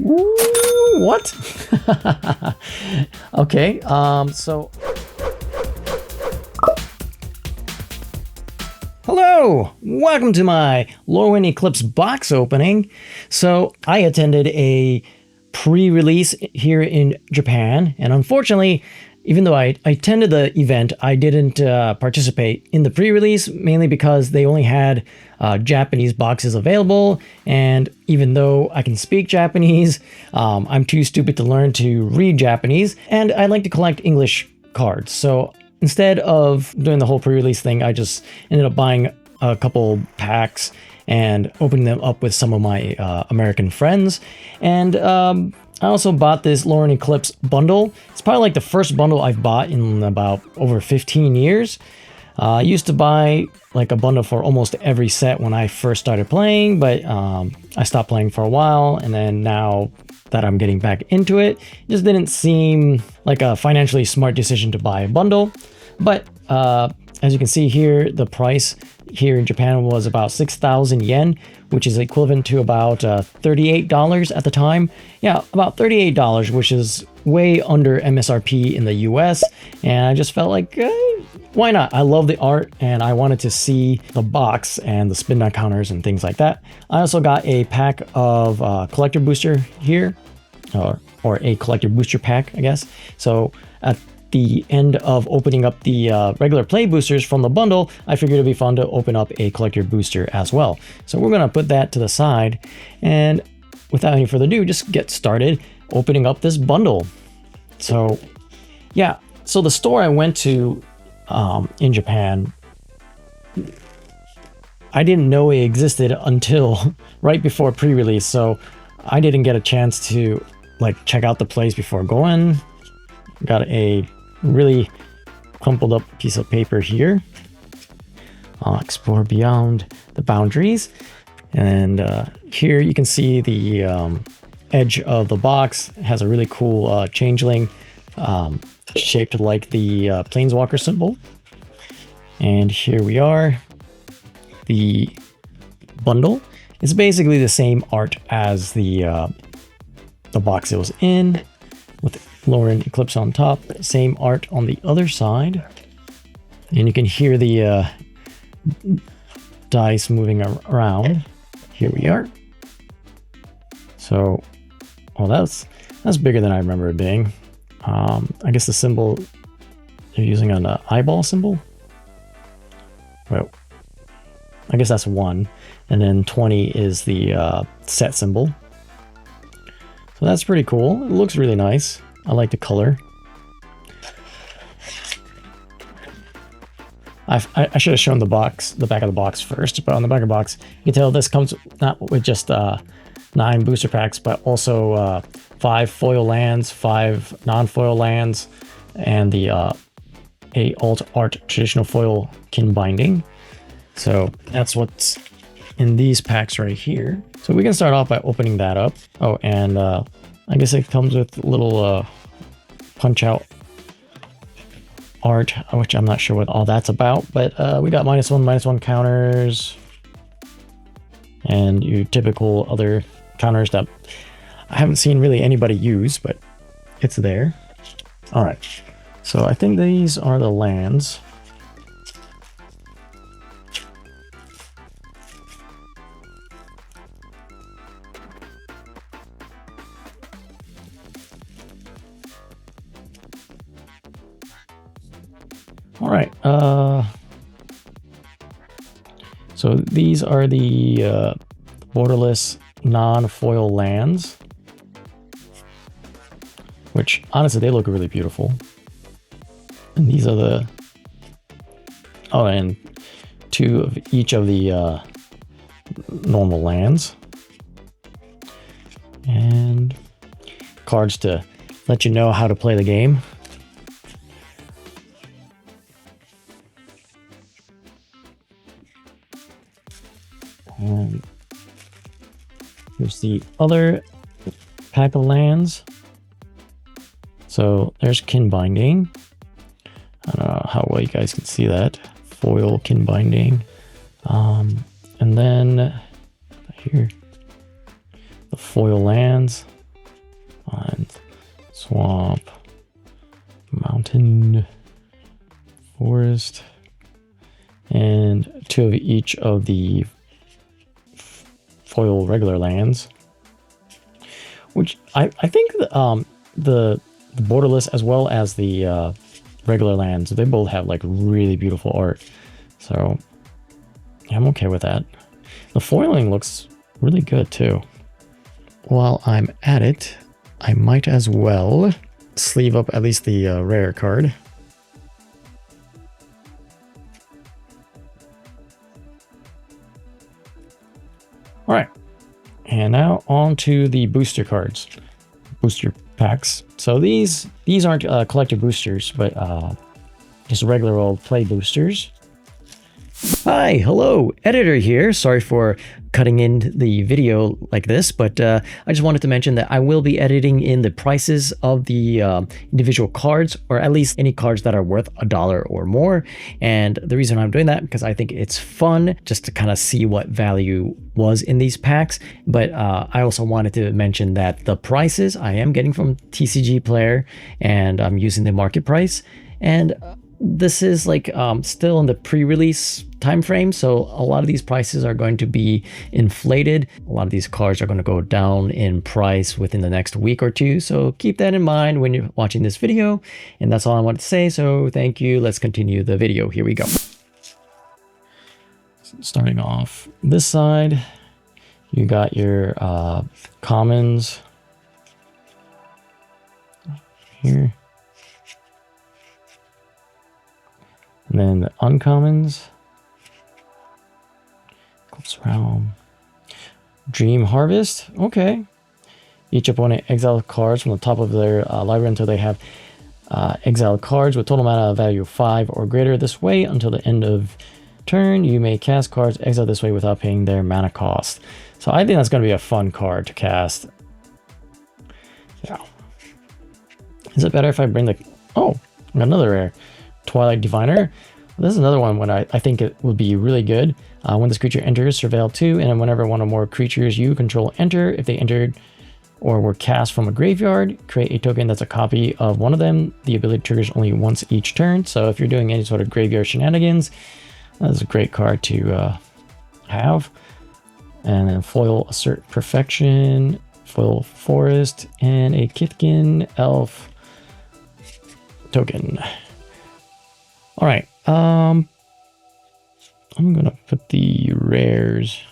Ooh, what? Okay, so... Hello! Welcome to my Lorwyn Eclipsed box opening. So, I attended a pre-release here in Japan, and unfortunately, even though I attended the event, I didn't participate in the pre-release, mainly because they only had Japanese boxes available, and even though I can speak Japanese, I'm too stupid to learn to read Japanese, and I like to collect English cards. So instead of doing the whole pre-release thing, I just ended up buying a couple packs and opening them up with some of my American friends. And I also bought this Lorwyn Eclipsed Bundle. It's probably like the first bundle I've bought in about over 15 years. I used to buy like a bundle for almost every set when I first started playing, but I stopped playing for a while, and then now that I'm getting back into it, it just didn't seem like a financially smart decision to buy a bundle. But as you can see here, the price here in Japan was about 6,000 yen, which is equivalent to about $38 at the time. Yeah, about $38, which is way under MSRP in the US. And I just felt like, why not? I love the art, and I wanted to see the box and the spin down counters and things like that. I also got a pack of collector booster here, or a collector booster pack, I guess. So at the end of opening up the regular play boosters from the bundle, I figured it'd be fun to open up a collector booster as well. So we're gonna put that to the side, and without any further ado, just get started opening up this bundle. So yeah, so the store I went to in Japan, I didn't know it existed until right before pre-release, so I didn't get a chance to like check out the place before going. Got a really crumpled up piece of paper here. Explore beyond the boundaries. And here you can see the edge of the box. It has a really cool changeling shaped like the Planeswalker symbol. And here we are. The bundle is basically the same art as the box it was in, with Lorwyn Eclipse on top, same art on the other side. And you can hear the dice moving around. Here we are. So, well, that's bigger than I remember it being. I guess the symbol, they're using an eyeball symbol. Well, I guess that's 1. And then 20 is the set symbol. So that's pretty cool. It looks really nice. I like the color. I should have shown the box, the back of the box first, but on the back of the box, you can tell this comes not with just 9 booster packs, but also 5 foil lands, 5 non-foil lands, and the a alt art traditional foil kin binding. So that's what's in these packs right here. So we can start off by opening that up. Oh, and I guess it comes with a little punch out art, which I'm not sure what all that's about, but we got -1/-1 counters and your typical other counters that I haven't seen really anybody use, but it's there. All right, so I think these are the lands. All right, so these are the borderless non-foil lands, which honestly, they look really beautiful. And these are the, oh, and 2 of each of the normal lands. And cards to let you know how to play the game. And here's the other pack of lands. So there's kin binding. I don't know how well you guys can see that. Foil kin binding. And then here, the foil lands. Fine. Swamp, mountain, forest, and 2 of each of the foil regular lands. Which I think the borderless as well as the regular lands, they both have like really beautiful art. So yeah, I'm okay with that. The foiling looks really good too. While I'm at it, I might as well sleeve up at least the rare card. All right, and now on to the booster cards, booster packs. So these aren't collector boosters, but just regular old play boosters. Hi, hello, editor here. Sorry for cutting in the video like this, but I just wanted to mention that I will be editing in the prices of the individual cards, or at least any cards that are worth $1 or more. And the reason I'm doing that, because I think it's fun just to kind of see what value was in these packs. But I also wanted to mention that the prices I am getting from TCG Player, and I'm using the market price. And this is like still in the pre-release time frame, so a lot of these prices are going to be inflated. A lot of these cards are going to go down in price within the next week or two, so keep that in mind when you're watching this video. And that's all I wanted to say, so thank you. Let's continue the video. Here we go. Starting off this side, you got your commons here. And then the uncommons, Eclipse Realm, Dream Harvest, okay. Each opponent exiles cards from the top of their library until they have exiled cards with total mana value of 5 or greater. This way, until the end of turn, you may cast cards exiled this way without paying their mana cost. So I think that's going to be a fun card to cast. Yeah. Is it better if I bring the... Oh, another rare. Twilight Diviner. This is another one when I think it would be really good. When this creature enters, surveil 2, and whenever one or more creatures you control enter, if they entered or were cast from a graveyard, create a token that's a copy of one of them. The ability triggers only once each turn. So if you're doing any sort of graveyard shenanigans, that's a great card to have. And then foil Assert Perfection, foil Forest, and a Kithkin Elf token. All right, I'm gonna put the rares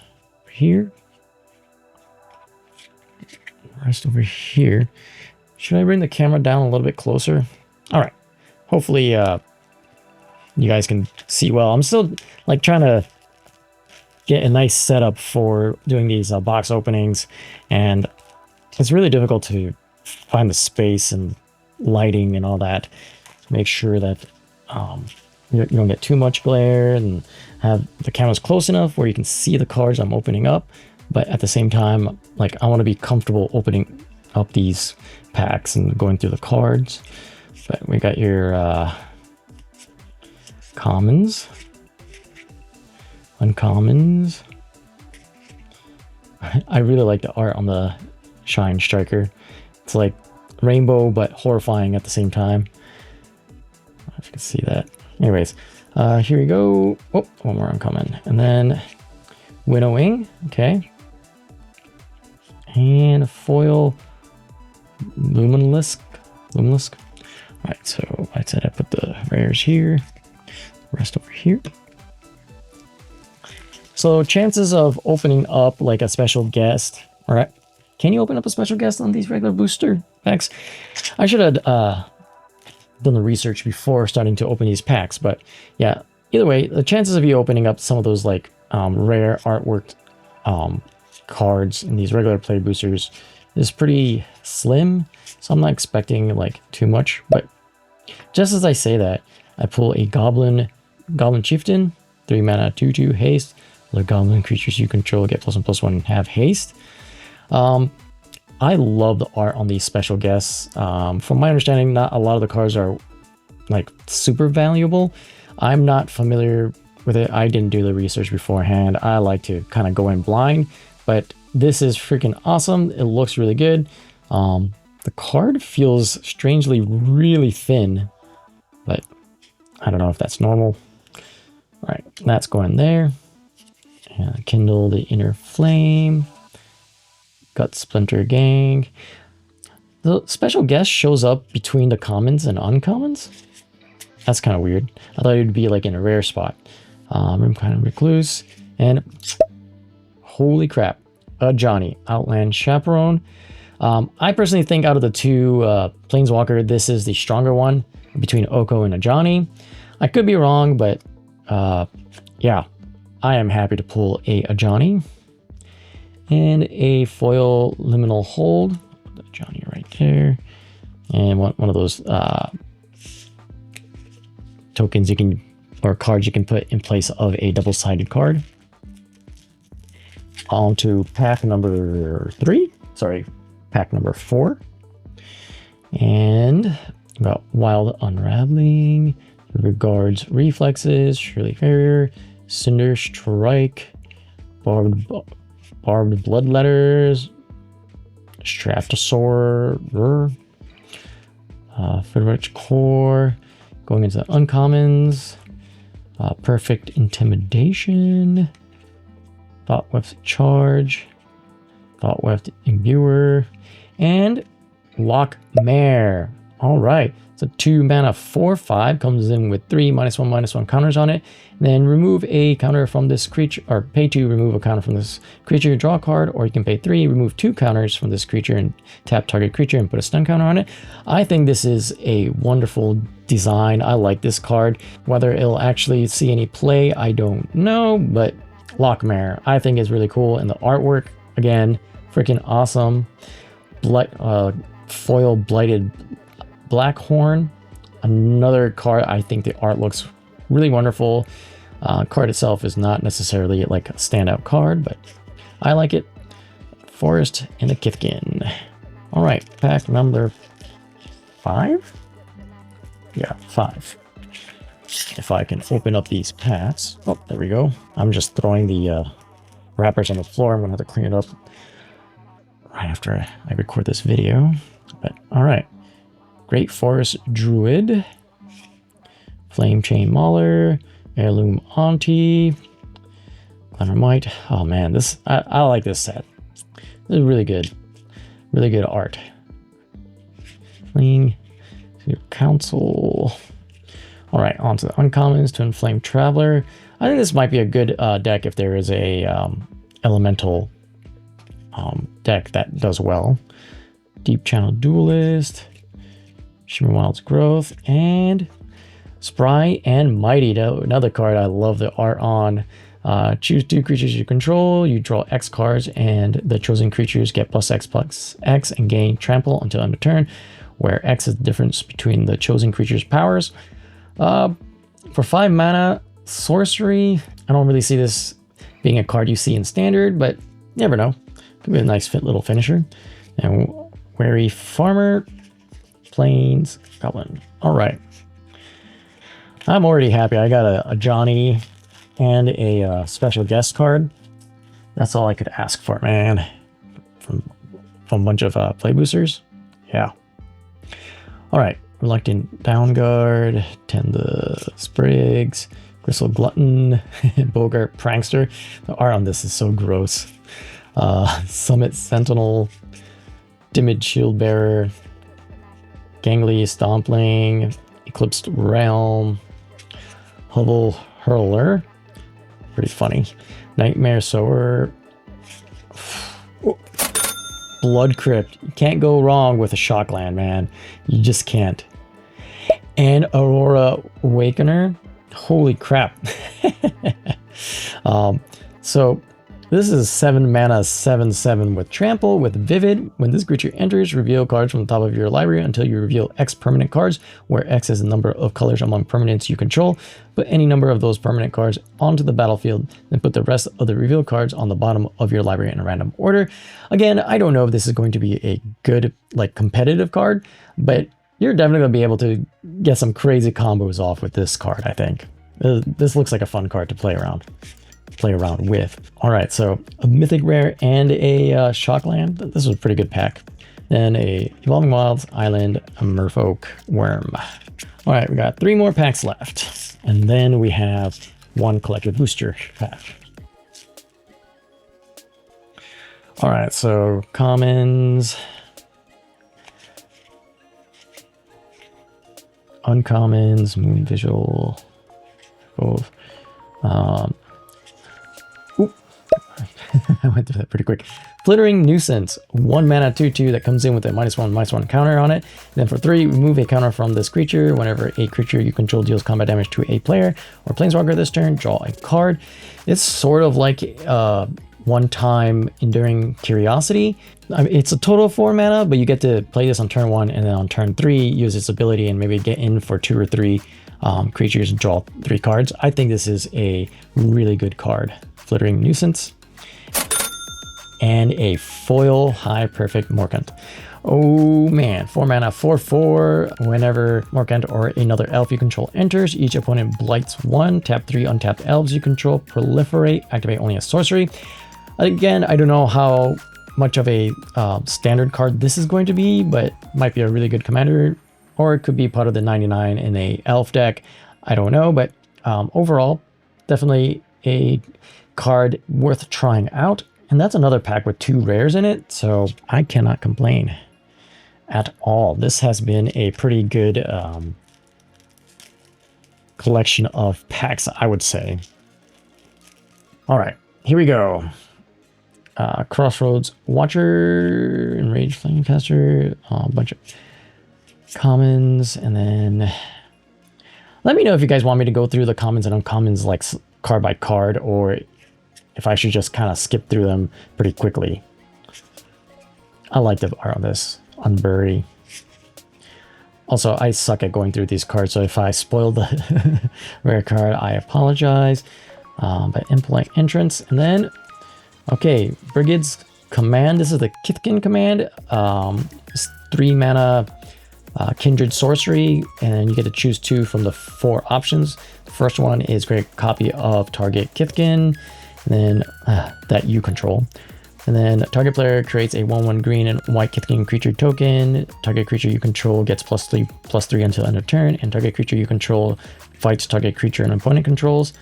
here. Rest over here. Should I bring the camera down a little bit closer? All right. Hopefully, you guys can see well. I'm still like trying to get a nice setup for doing these box openings, and it's really difficult to find the space and lighting and all that to make sure that you don't get too much glare and have the cameras close enough where you can see the cards I'm opening up, but at the same time, like I want to be comfortable opening up these packs and going through the cards. But we got your commons, uncommons. I really like the art on the Shine Striker. It's like rainbow but horrifying at the same time. I don't know if you can see that. Anyways, here we go. Oh, one more uncommon. And then Winnowing, okay. And a foil Luminalisk. Alright, so I said I put the rares here, rest over here. So chances of opening up like a special guest, alright. Can you open up a special guest on these regular booster packs? I should have done the research before starting to open these packs, but yeah, either way, the chances of you opening up some of those like rare artwork cards in these regular play boosters is pretty slim, so I'm not expecting like too much. But just as I say that, I pull a Goblin Chieftain, 3 mana, 2/2 haste. The goblin creatures you control get +1/+1 and have haste. I love the art on these special guests. From my understanding, not a lot of the cards are like super valuable. I'm not familiar with it. I didn't do the research beforehand. I like to kind of go in blind, but this is freaking awesome. It looks really good. The The card feels strangely really thin, but I don't know if that's normal. All right, that's going there. And Kindle the Inner Flame. Gut Splinter Gang. The special guest shows up between the commons and uncommons. That's kind of weird. I thought it would be like in a rare spot. Room kind of recluse. And holy crap, a Johnny, Outland Chaperone. I personally think out of the two Planeswalker, this is the stronger one between Oko and a Johnny. I could be wrong, but yeah, I am happy to pull a Johnny. And a foil Liminal Hold. Put the Johnny right there. And one of those tokens you can, or cards you can put in place of a double-sided card. On to pack number 3. Sorry, pack number 4. And got Wild Unraveling, Regards Reflexes, Shirley Farrier, Cinder Strike, Barbed Bloodletters, Straptosaur, Federich Core, going into the uncommons, Perfect Intimidation, Thoughtweft Charge, Thoughtweft Imbuer, and Lockmare. All right, so 2 mana 4/5 comes in with 3 -1/-1 counters on it. Then remove a counter from this creature, or pay 2, remove a counter from this creature, draw a card, or you can pay 3, remove 2 counters from this creature and tap target creature and put a stun counter on it. I think this is a wonderful design. I like this card. Whether it'll actually see any play, I don't know, but Lockmare, I think is really cool. And the artwork, again, freaking awesome. Foil Blighted Blackhorn, another card. I think the art looks really wonderful. Card itself is not necessarily like a standout card, but I like it. Forest and a Kithkin. All right, pack number 5. Yeah, 5. If I can open up these packs. Oh, there we go. I'm just throwing the wrappers on the floor. I'm gonna have to clean it up right after I record this video. But all right. Great Forest Druid, Flame Chain Mauler, Heirloom Auntie, Glennermite. Oh man, this I like this set. This is really good art. Fling, Council. All right, on to the uncommons. Twin Flame Traveler. I think this might be a good deck if there is a elemental deck that does well. Deep Channel Duelist, Shimmerwild's Growth, and Spry and Mighty. Another card I love the art on. Choose 2 creatures you control, you draw X cards, and the chosen creatures get +X and gain trample until end of turn, where X is the difference between the chosen creature's powers. For 5 mana, sorcery, I don't really see this being a card you see in standard, but you never know. Could be a nice little finisher. And Wary Farmer, Plains Goblin. All right. I'm already happy. I got a Johnny and a special guest card. That's all I could ask for, man. From a bunch of play boosters. Yeah. All right. Reluctant Downguard, Tend the Sprigs, Gristle Glutton, Bogart Prankster. The art on this is so gross. Summit Sentinel, Timid Shieldbearer, Gangly Stompling, Eclipsed Realm, Hovel Hurler, pretty funny, Nightmare Sower, Blood Crypt. You can't go wrong with a Shockland, man. You just can't. And Aurora Awakener. Holy crap. So this is 7 mana 7/7 with Trample with Vivid. When this creature enters, reveal cards from the top of your library until you reveal X permanent cards, where X is the number of colors among permanents you control. Put any number of those permanent cards onto the battlefield, then put the rest of the revealed cards on the bottom of your library in a random order. Again, I don't know if this is going to be a good, like, competitive card, but you're definitely going to be able to get some crazy combos off with this card, I think. This looks like a fun card to play around with. All right, so a Mythic Rare and a Shockland. This was a pretty good pack. then a Evolving Wilds, Island, a Merfolk, Worm. All right, we got 3 more packs left. And then we have 1 collected booster pack. All right, so commons, uncommons, Moon Visual, both. I went through that pretty quick. Flittering Nuisance, 1 mana 2/2 that comes in with a -1/-1 counter on it. Then for 3, remove a counter from this creature. Whenever a creature you control deals combat damage to a player or planeswalker this turn, draw a card. It's sort of like one-time Enduring Curiosity. I mean, it's a total of 4 mana, but you get to play this on turn 1, and then on turn 3, use its ability and maybe get in for 2 or 3 creatures and draw 3 cards. I think this is a really good card. Flittering Nuisance. And a foil High Perfect Morkant. Oh man, 4 mana, 4/4. Whenever Morkant or another elf you control enters, each opponent blights 1. Tap 3 untapped elves you control, proliferate, activate only a sorcery. Again, I don't know how much of a standard card this is going to be, but might be a really good commander, or it could be part of the 99 in a elf deck. I don't know, but overall, definitely a card worth trying out. And that's another pack with 2 rares in it, so I cannot complain at all. This has been a pretty good collection of packs, I would say. All right, here we go. Crossroads Watcher, Enraged Flamecaster, a bunch of commons, and then let me know if you guys want me to go through the commons and uncommons like card by card, or if I should just kind of skip through them pretty quickly. I like the art on this. Unbury. Also, I suck at going through these cards, so if I spoil the rare card, I apologize. But Impolite Entrance, and then, okay, Brigade's Command. This is the Kithkin command. It's 3 mana Kindred Sorcery, and you get to choose 2 from the 4 options. The first one is create a copy of target Kithkin, and then that you control. And then target player creates a 1/1 green and white Kithkin creature token. Target creature you control gets +3/+3 until end of turn, and target creature you control fights target creature an opponent controls.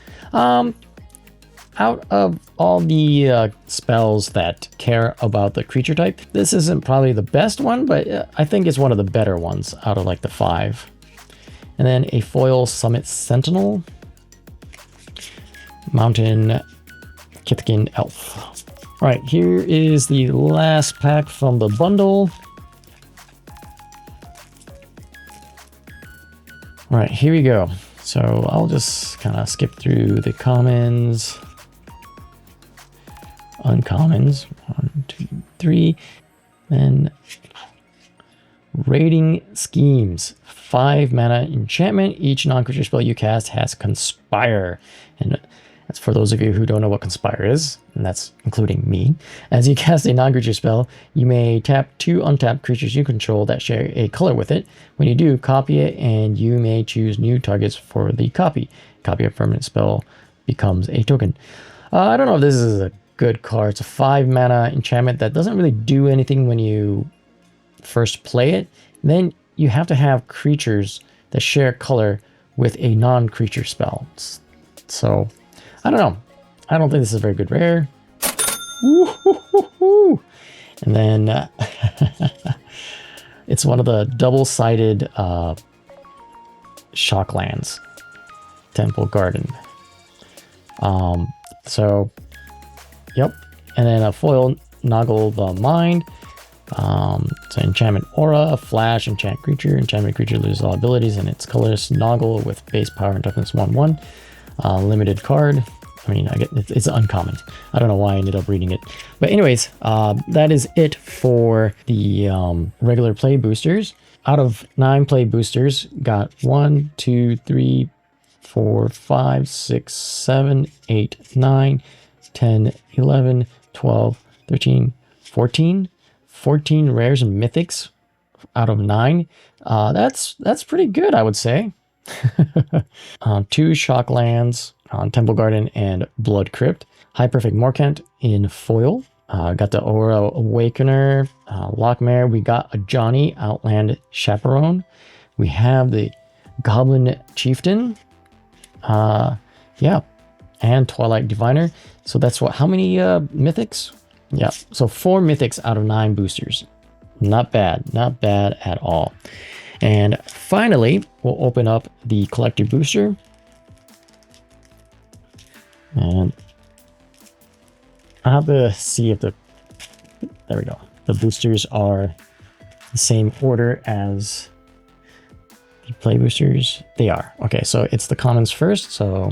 Out of all the spells that care about the creature type, this isn't probably the best one, but I think it's one of the better ones out of like the 5. And then a foil Summit Sentinel, Mountain Kithkin Elf. All right, here is the last pack from the bundle. All right, here we go. So I'll just kind of skip through the commons, uncommons, 1, 2, 3, then Raiding Schemes, 5 mana enchantment. Each non-creature spell you cast has Conspire, and that's for those of you who don't know what Conspire is, and that's including me. As you cast a non-creature spell, you may tap 2 untapped creatures you control that share a color with it. When you do, copy it, and you may choose new targets for the copy. Copy a permanent spell becomes a token. I don't know if this is a good card. It's a 5 mana enchantment that doesn't really do anything when you first play it. And then you have to have creatures that share color with a non-creature spell. So I don't know. I don't think this is a very good rare. Woo-hoo-hoo-hoo. And then it's one of the double-sided Shocklands. Temple Garden. So, yep. And then a foil Noggle the Mind. So enchantment aura, flash, enchant creature. Enchantment creature loses all abilities and its colors. Noggle with base power and toughness 1/1. Limited card. I mean, it's uncommon. I don't know why I ended up reading it. But anyways, that is it for the regular play boosters. Out of 9 play boosters, got 1, 2, 3, 4, 5, 6, 7, 8, 9, 10, 11, 12, 13, 14. 14 rares and mythics out of 9. That's pretty good, I would say. 2 Shocklands on Temple Garden and Blood Crypt. High Perfect Morkant in foil. Got the Aura Awakener, Lockmare. We got a Johnny Outland Chaperone. We have the Goblin Chieftain. Yeah, and Twilight Diviner. So that's what, how many mythics? Yeah, so 4 mythics out of 9 boosters. Not bad, not bad at all. And finally, we'll open up the collector booster. And I have to see if there we go. The boosters are the same order as the play boosters. They are. Okay, so it's the commons first. So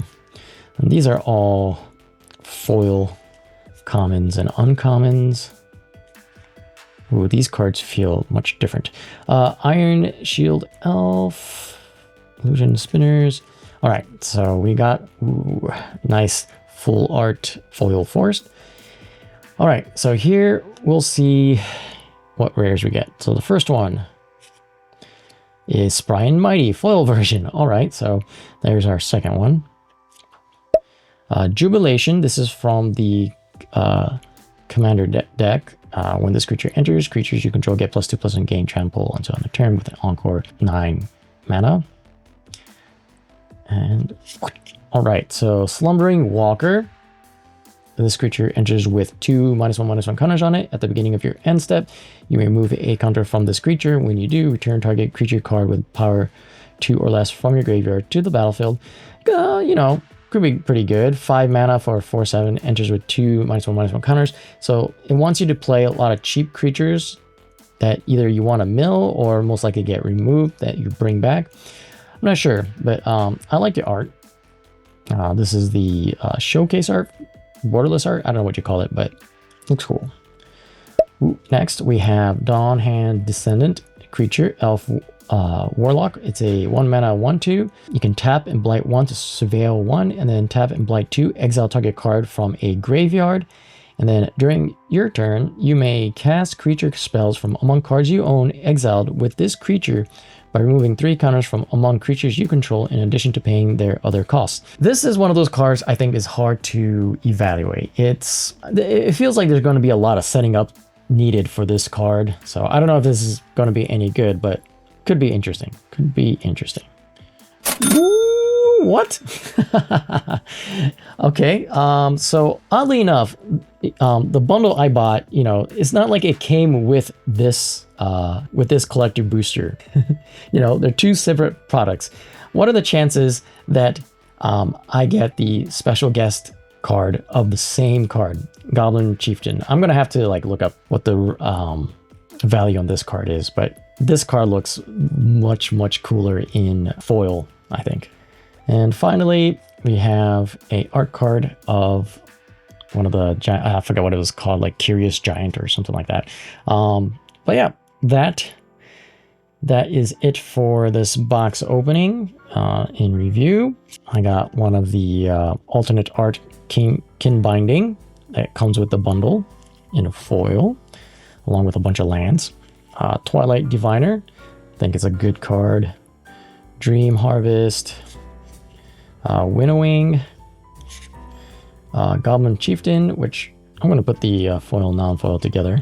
these are all foil commons and uncommons. Ooh, these cards feel much different. Iron Shield Elf, Illusion Spinners. All right, so we got nice full art foil forest. All right, so here we'll see what rares we get. So the first one is Spry and Mighty foil version. All right, so there's our second one. Jubilation. This is from the commander deck. When this creature enters, creatures you control get +2/+1 and gain trample until end of turn with an encore 9 mana. And all right, so Slumbering Walker. This creature enters with 2 -1/-1 counters on it. At the beginning of your end step, you may remove a counter from this creature. When you do, return target creature card with power 2 or less from your graveyard to the battlefield. You know, could be pretty good. 5 mana for 4/7, enters with 2 -1/-1 counters. So it wants you to play a lot of cheap creatures that either you want to mill or most likely get removed that you bring back. I'm not sure, but I like the art. This is the showcase art, borderless art. I don't know what you call it, but looks cool. Ooh, next, we have Dawnhand Descendant creature, Elf Warlock. It's a 1 mana 1/2. You can tap and blight 1 to surveil 1, and then tap and blight 2, exile target card from a graveyard. And then during your turn, you may cast creature spells from among cards you own exiled with this creature by removing 3 counters from among creatures you control in addition to paying their other costs. This is one of those cards I think is hard to evaluate. It feels like there's going to be a lot of setting up needed for this card. So I don't know if this is going to be any good, but could be interesting. Could be interesting. Ooh, what? Okay, so oddly enough, the bundle I bought, you know, it's not like it came with this collector booster. You know, they're 2 separate products. What are the chances that I get the special guest card of the same card, Goblin Chieftain? I'm gonna have to like look up what the value on this card is, but this card looks much cooler in foil, I think. And finally, we have a art card of one of the giant, I forgot what it was called, like Curious Giant or something like that. But yeah, that is it for this box opening. In review, I got one of the alternate art kin binding that comes with the bundle in a foil, along with a bunch of lands. Twilight Diviner, I think it's a good card. Dream Harvest, Winnowing, Goblin Chieftain, which I'm going to put the foil non-foil together.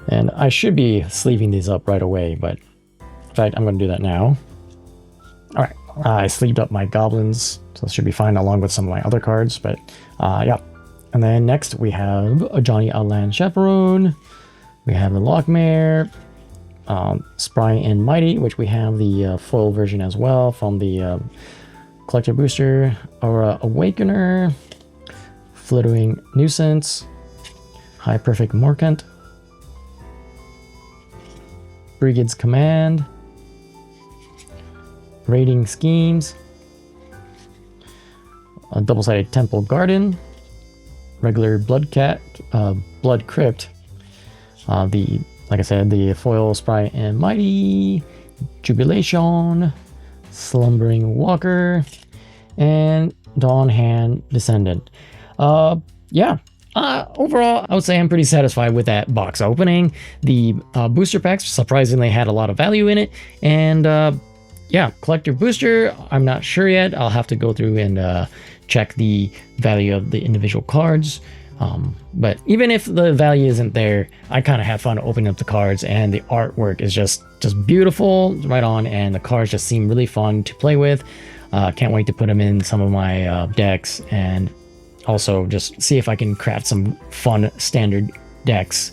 And I should be sleeving these up right away, but in fact, I'm going to do that now. All right, I sleeved up my goblins, so it should be fine along with some of my other cards, but yeah. And then next we have a Johnny Outland Chaperone. We have the Lockmare, Spry and Mighty, which we have the foil version as well from the collector booster. Aura Awakener, Flittering Nuisance, High Perfect Morkant, Brigade's Command, Raiding Schemes, a double-sided Temple Garden, regular Blood Crypt, like I said, the foil Spry and Mighty, Jubilation, Slumbering Walker, and Dawnhand Descendant. Yeah. Overall, I would say I'm pretty satisfied with that box opening. The booster packs surprisingly had a lot of value in it, and yeah, collector booster, I'm not sure yet. I'll have to go through and check the value of the individual cards. But even if the value isn't there, I kind of have fun opening up the cards, and the artwork is just beautiful, right on, and the cards just seem really fun to play with. Can't wait to put them in some of my decks, and also just see if I can craft some fun standard decks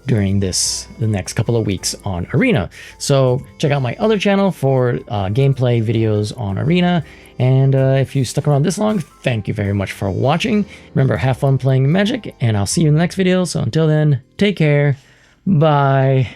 during the next couple of weeks on Arena. So check out my other channel for gameplay videos on Arena. And if you stuck around this long, thank you very much for watching. Remember, have fun playing Magic, and I'll see you in the next video. So until then, take care. Bye.